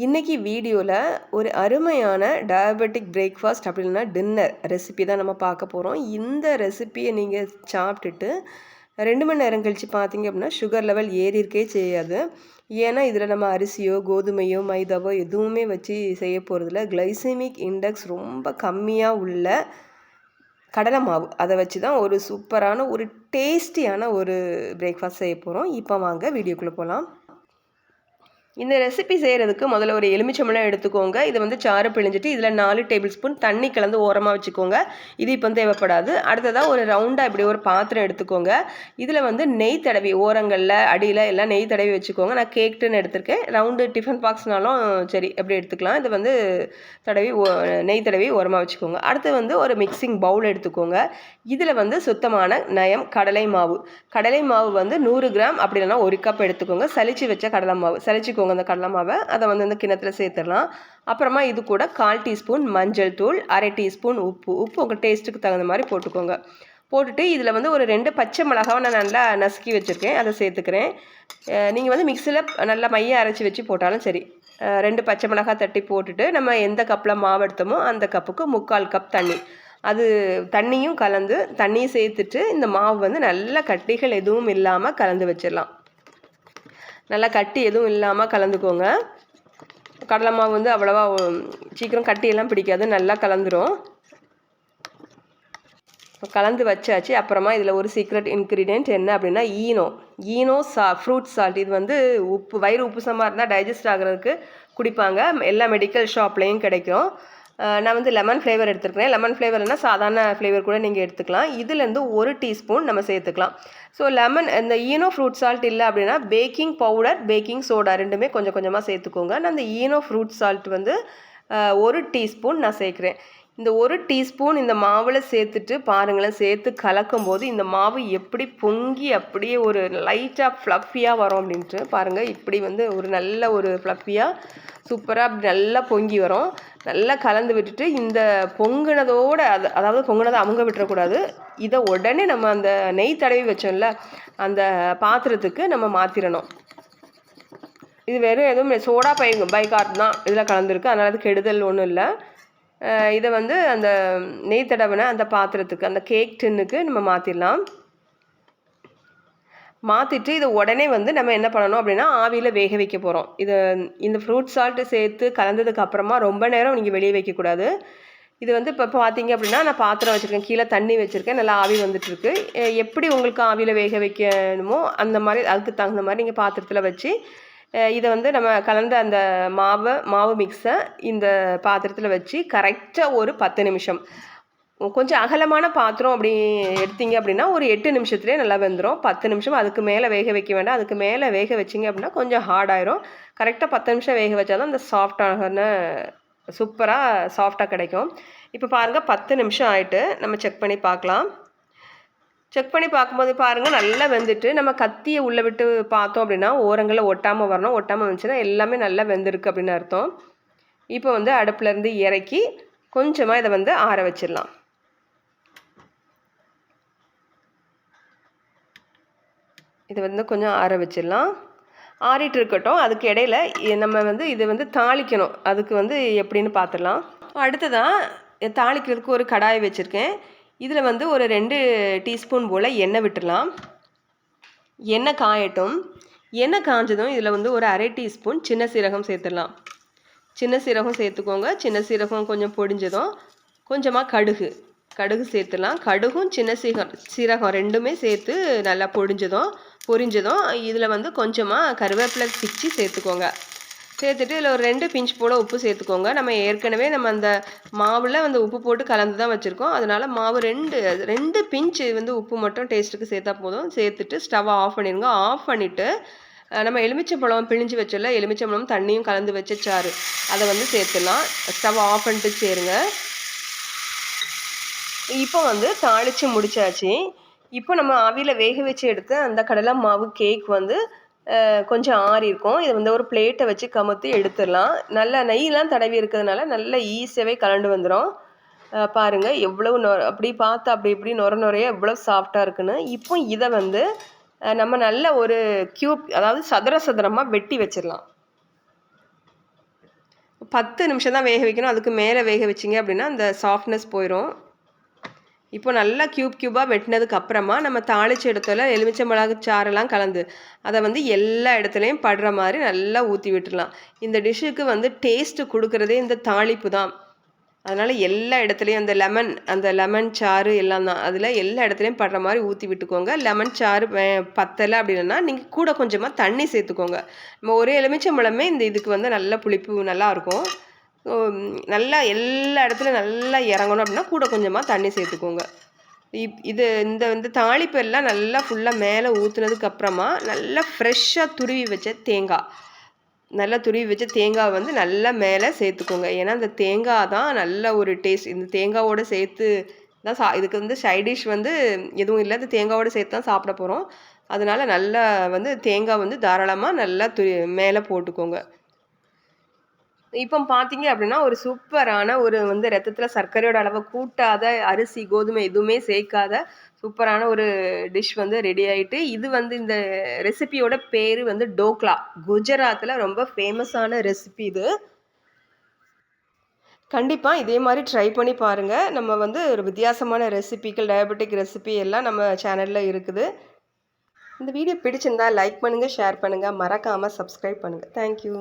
இன்றைக்கி வீடியோவில் ஒரு அருமையான டயபெட்டிக் பிரேக்ஃபாஸ்ட் அப்படின்னா டின்னர் ரெசிபி தான் நம்ம பார்க்க போகிறோம். இந்த ரெசிப்பியை நீங்கள் சாப்பிட்டுட்டு 2 மணி நேரம் கழித்து பார்த்தீங்க அப்படின்னா சுகர் லெவல் ஏறியிருக்கே செய்யாது. ஏன்னா இதில் நம்ம அரிசியோ கோதுமையோ மைதாவோ எதுவுமே வச்சு செய்ய போகிறதில்ல. கிளைசெமிக் இண்டெக்ஸ் ரொம்ப கம்மியாக உள்ள கடலை மாவு அதை வச்சு தான் ஒரு சூப்பரான ஒரு டேஸ்டியான ஒரு பிரேக்ஃபாஸ்ட் செய்ய போகிறோம். இப்போ வாங்க வீடியோக்குள்ளே போகலாம். இந்த ரெசிபி செய்கிறதுக்கு முதல்ல ஒரு எலுமிச்சம்பழம் எடுத்துக்கோங்க. இதை வந்து சாறு பிழிஞ்சிட்டு இதில் 4 டேபிள் ஸ்பூன் தண்ணி கலந்து ஓரமாக வச்சுக்கோங்க. இது இப்போ தேவைப்படாது. அடுத்ததாக ஒரு ரவுண்டாக இப்படி ஒரு பாத்திரம் எடுத்துக்கோங்க. இதில் வந்து நெய் தடவி ஓரங்களில் அடியில் எல்லாம் நெய் தடவி வச்சுக்கோங்க. நான் கேக்டுன்னு எடுத்திருக்கேன். ரவுண்டு டிஃபன் பாக்ஸ்னாலும் சரி எப்படி எடுத்துக்கலாம். இது வந்து நெய் தடவி ஓரமாக வச்சுக்கோங்க. அடுத்து வந்து ஒரு மிக்சிங் பவுல் எடுத்துக்கோங்க. இதில் வந்து சுத்தமான நயம் கடலை மாவு வந்து 100 கிராம் அப்படி இல்லைனா 1 கப் எடுத்துக்கோங்க. சலிச்சு வச்ச கடலை மாவு சலிச்சுக்கோங்க. அந்த கடலை மாவை அதை வந்து இந்த கிணத்துல சேர்த்துடலாம். அப்புறமா இது கூட 1/4 டீஸ்பூன் மஞ்சள் தூள், 1/2 டீஸ்பூன் உப்பு உங்கள் டேஸ்ட்டுக்கு தகுந்த மாதிரி போட்டுக்கோங்க. போட்டுட்டு இதில் வந்து ஒரு 2 பச்சை மிளகாவை நான் நல்லா நசுக்கி வச்சுருக்கேன், அதை சேர்த்துக்கிறேன். நீங்கள் வந்து மிக்சியில் நல்லா மைய அரைச்சி வச்சு போட்டாலும் சரி. 2 பச்சை மிளகாய் தட்டி போட்டுட்டு நம்ம எந்த கப்பில் மாவு எடுத்தோமோ அந்த கப்புக்கு 3/4 கப் தண்ணி, அது தண்ணியும் கலந்து தண்ணியும் சேர்த்துட்டு இந்த மாவு வந்து நல்லா கட்டிகள் எதுவும் இல்லாமல் கலந்து வச்சிடலாம். நல்லா கட்டி எதுவும் இல்லாமல் கலந்துக்கோங்க. கடலை மாவு வந்து அவ்வளோவா சீக்கிரம் கட்டியெல்லாம் பிடிக்காது, நல்லா கலந்துரும். இப்போ கலந்து வச்சாச்சு. அப்புறமா இதில் ஒரு சீக்ரெட் இன்க்ரீடியன்ட் என்ன அப்படின்னா ஈனோ ஃப்ரூட் சால்ட். இது வந்து வயிறு உப்புசமாக இருந்தால் டைஜஸ்ட் ஆகிறதுக்கு குடிப்பாங்க. எல்லா மெடிக்கல் ஷாப்லேயும் கிடைக்கும். நான் வந்து லெமன் ஃப்ளேவர் எடுத்துருக்கிறேன். லெமன் ஃப்ளேவர்னால் சாதாரண ஃப்ளேவர் கூட நீங்கள் எடுத்துக்கலாம். இதுலேருந்து 1 டீஸ்பூன் நம்ம சேர்த்துக்கலாம். ஸோ இந்த ஈனோ ஃப்ரூட் சால்ட் இல்லை அப்படின்னா பேக்கிங் பவுடர், பேக்கிங் சோடா ரெண்டுமே கொஞ்சம் கொஞ்சமாக சேர்த்துக்கோங்க. நான் அந்த ஈனோ ஃப்ரூட் சால்ட் வந்து 1 டீஸ்பூன் நான் சேர்க்குறேன். இந்த 1 டீஸ்பூன் இந்த மாவில் சேர்த்துட்டு பாருங்களேன். சேர்த்து கலக்கும் போது இந்த மாவு எப்படி பொங்கி அப்படியே ஒரு லைட்டாக ஃப்ளஃபியாக வரும் அப்படின்ட்டு பாருங்கள். இப்படி வந்து ஒரு நல்ல ஒரு ஃப்ளஃபியாக சூப்பராக அப்படி நல்லா பொங்கி வரும். நல்லா கலந்து விட்டுட்டு இந்த பொங்கினதோடு அதாவது பொங்கினதை அவங்க விட்டுறக்கூடாது. இதை உடனே நம்ம அந்த நெய் தடவி வச்சோம்ல அந்த பாத்திரத்துக்கு நம்ம மாற்றிடணும். இது வெறும் எதுவும் சோடா பைகார்போனேட் தான் இதில் கலந்துருக்கு, அதனால் அது கெடுதல் ஒன்றும் இல்லை. இதை வந்து அந்த நெய் தடவின அந்த பாத்திரத்துக்கு அந்த கேக் டின்னுக்கு நம்ம மாற்றிடலாம். மாற்றிட்டு இதை உடனே வந்து நம்ம என்ன பண்ணணும் அப்படின்னா ஆவியில் வேக வைக்க போகிறோம். இந்த ஃப்ரூட் சால்ட்டு சேர்த்து கலந்ததுக்கு அப்புறமா ரொம்ப நேரம் நீங்கள் வெளியே வைக்கக்கூடாது. இது வந்து இப்போ பார்த்தீங்க அப்படின்னா நான் பாத்திரம் வச்சுருக்கேன், கீழே தண்ணி வச்சுருக்கேன், நல்லா ஆவி வந்துட்டுருக்கு. எப்படி உங்களுக்கு ஆவியில் வேக வைக்கணுமோ அந்த மாதிரி அதுக்கு தகுந்த மாதிரி நீங்கள் பாத்திரத்தில் வச்சு இதை வந்து நம்ம கலந்த அந்த மாவு மிக்ஸை இந்த பாத்திரத்தில் வச்சு கரெக்டாக ஒரு 10 நிமிஷம், கொஞ்சம் அகலமான பாத்திரம் அப்படி எடுத்தீங்க அப்படின்னா ஒரு 8 நிமிஷத்துலேயே நல்லா வெந்துடும். 10 நிமிஷம் அதுக்கு மேலே வேக வைக்க வேண்டாம். அதுக்கு மேலே வேக வச்சிங்க அப்படின்னா கொஞ்சம் ஹார்டாயிரும். கரெக்டாக 10 நிமிஷம் வேக வச்சா தான் அந்த சாஃப்டான சூப்பராக சாஃப்டாக கிடைக்கும். இப்போ பாருங்கள் 10 நிமிஷம் ஆகிட்டு நம்ம செக் பண்ணி பார்க்கலாம். செக் பண்ணி பார்க்கும்போது பாருங்கள் நல்லா வெந்துட்டு நம்ம கத்தியை உள்ளே விட்டு பார்த்தோம் அப்படின்னா ஓரங்களில் ஒட்டாமல் வரணும். ஒட்டாமல் வந்துச்சுன்னா எல்லாமே நல்லா வெந்திருக்கு அப்படின்னு அர்த்தம். இப்போ வந்து அடுப்புலேருந்து இறக்கி கொஞ்சமாக இதை வந்து ஆற வச்சிடலாம். இதை வந்து கொஞ்சம் ஆற வச்சிடலாம். ஆறிட்டு இருக்கட்டும். அதுக்கு இடையில நம்ம வந்து இதை வந்து தாளிக்கணும். அதுக்கு வந்து எப்படின்னு பார்த்துடலாம். அடுத்ததாக தாளிக்கிறதுக்கு ஒரு கடாய் வச்சுருக்கேன். இதில் வந்து ஒரு 2 டீஸ்பூன் போல் எண்ணெய் விட்டுடலாம். எண்ணெய் காயட்டும். எண்ணெய் காஞ்சதும் இதில் வந்து ஒரு 1/2 டீஸ்பூன் சின்ன சீரகம் சேர்த்துடலாம். சின்ன சீரகம் சேர்த்துக்கோங்க. சின்ன சீரகம் கொஞ்சம் பொடிஞ்சதும் கொஞ்சமாக கடுகு சேர்த்துடலாம். கடுகும் சின்ன சீரகம் ரெண்டுமே சேர்த்து நல்லா பொரிஞ்சதும் இதில் வந்து கொஞ்சமாக கருவேப்பிலை பிச்சு சேர்த்துக்கோங்க. சேர்த்துட்டு இதில் ஒரு 2 பிஞ்ச் போல் உப்பு சேர்த்துக்கோங்க. நம்ம ஏற்கனவே நம்ம அந்த மாவில் வந்து உப்பு போட்டு கலந்து தான் வச்சுருக்கோம். அதனால் மாவு 2 பிஞ்ச் வந்து உப்பு மட்டும் டேஸ்ட்டுக்கு சேர்த்தா போதும். சேர்த்துட்டு ஸ்டவ்வை ஆஃப் பண்ணிடுங்க. ஆஃப் பண்ணிவிட்டு நம்ம எலுமிச்சம்பழம் பிழிஞ்சு வச்சோம்ல, எலுமிச்சம்பழம் தண்ணியும் கலந்து வச்ச சாறு அதை வந்து சேர்த்துடலாம். ஸ்டவ் ஆஃப் பண்ணிட்டு சேருங்க. இப்போ வந்து தாளித்து முடிச்சாச்சு. இப்போ நம்ம ஆவியில் வேக வச்சு எடுத்த அந்த கடலை மாவு கேக் வந்து கொஞ்சம் ஆறி இருக்கும். இதை வந்து ஒரு பிளேட்டை வச்சு கமுத்தி எடுத்துடலாம். நல்லா நெய்லாம் தடவி இருக்கிறதுனால நல்லா ஈஸியாகவே கலண்டு வந்துடும். பாருங்கள் எவ்வளவு அப்படி பார்த்தா அப்படி இப்படி நுரையா எவ்வளோ சாஃப்டாக இருக்குன்னு. இப்போ இதை வந்து நம்ம நல்ல ஒரு அதாவது சதுரமாக வெட்டி வச்சிடலாம். 10 நிமிஷம் தான் வேக வைக்கணும். அதுக்கு மேலே வேக வச்சிங்க அப்படின்னா அந்த சாஃப்ட்னஸ் போயிடும். இப்போ நல்லா க்யூபாக வெட்டினதுக்கு அப்புறமா நம்ம தாளிச்சு இடத்துல எலுமிச்சை மிளகு சாரெல்லாம் கலந்து அதை வந்து எல்லா இடத்துலையும் படுற மாதிரி நல்லா ஊற்றி விட்டுடலாம். இந்த டிஷ்ஷுக்கு வந்து டேஸ்ட்டு கொடுக்குறதே இந்த தாளிப்பு தான். அதனால் எல்லா இடத்துலையும் அந்த லெமன் சாறு எல்லாம் தான் அதில் எல்லா இடத்துலையும் படுற மாதிரி ஊற்றி விட்டுக்கோங்க. லெமன் சாறு பத்தலை அப்படின்னா நீங்கள் கூட கொஞ்சமாக தண்ணி சேர்த்துக்கோங்க. நம்ம ஒரு எலுமிச்சம்பழமே இந்த இதுக்கு வந்து நல்ல புளிப்பு நல்லாயிருக்கும். நல்லா எல்லா இடத்துலையும் நல்லா இறங்கணும் அப்படின்னா கூட கொஞ்சமாக தண்ணி சேர்த்துக்கோங்க. இந்த இந்த தாளிப்பு எல்லாம் நல்லா ஃபுல்லாக மேலே ஊற்றுனதுக்கப்புறமா நல்லா ஃப்ரெஷ்ஷாக துருவி வச்ச தேங்காய் வந்து நல்லா மேலே சேர்த்துக்கோங்க. ஏன்னா அந்த தேங்காய் தான் நல்ல ஒரு டேஸ்ட். இந்த தேங்காவோடு சேர்த்து தான் இதுக்கு வந்து சைட் டிஷ் வந்து எதுவும் இல்லை. இந்த தேங்காவோடு சேர்த்து தான் சாப்பிட போகிறோம். அதனால நல்லா வந்து தேங்காய் வந்து தாராளமாக நல்லா மேலே போட்டுக்கோங்க. இப்போ பார்த்தீங்க அப்படின்னா ஒரு சூப்பரான ஒரு வந்து ரத்தத்தில் சர்க்கரையோட அளவை கூட்டாத அரிசி கோதுமை எதுவுமே சேர்க்காத சூப்பரான ஒரு டிஷ் வந்து ரெடி ஆகிட்டு. இது வந்து இந்த ரெசிபியோட பேர் வந்து டோக்லா. குஜராத்தில் ரொம்ப ஃபேமஸான ரெசிபி இது. கண்டிப்பாக இதே மாதிரி ட்ரை பண்ணி பாருங்கள். நம்ம வந்து ஒரு வித்தியாசமான ரெசிபிகள் டயபெட்டிக் ரெசிபி எல்லாம் நம்ம சேனலில் இருக்குது. இந்த வீடியோ பிடிச்சிருந்தா லைக் பண்ணுங்கள், ஷேர் பண்ணுங்கள், மறக்காமல் சப்ஸ்கிரைப் பண்ணுங்கள். தேங்க்யூ.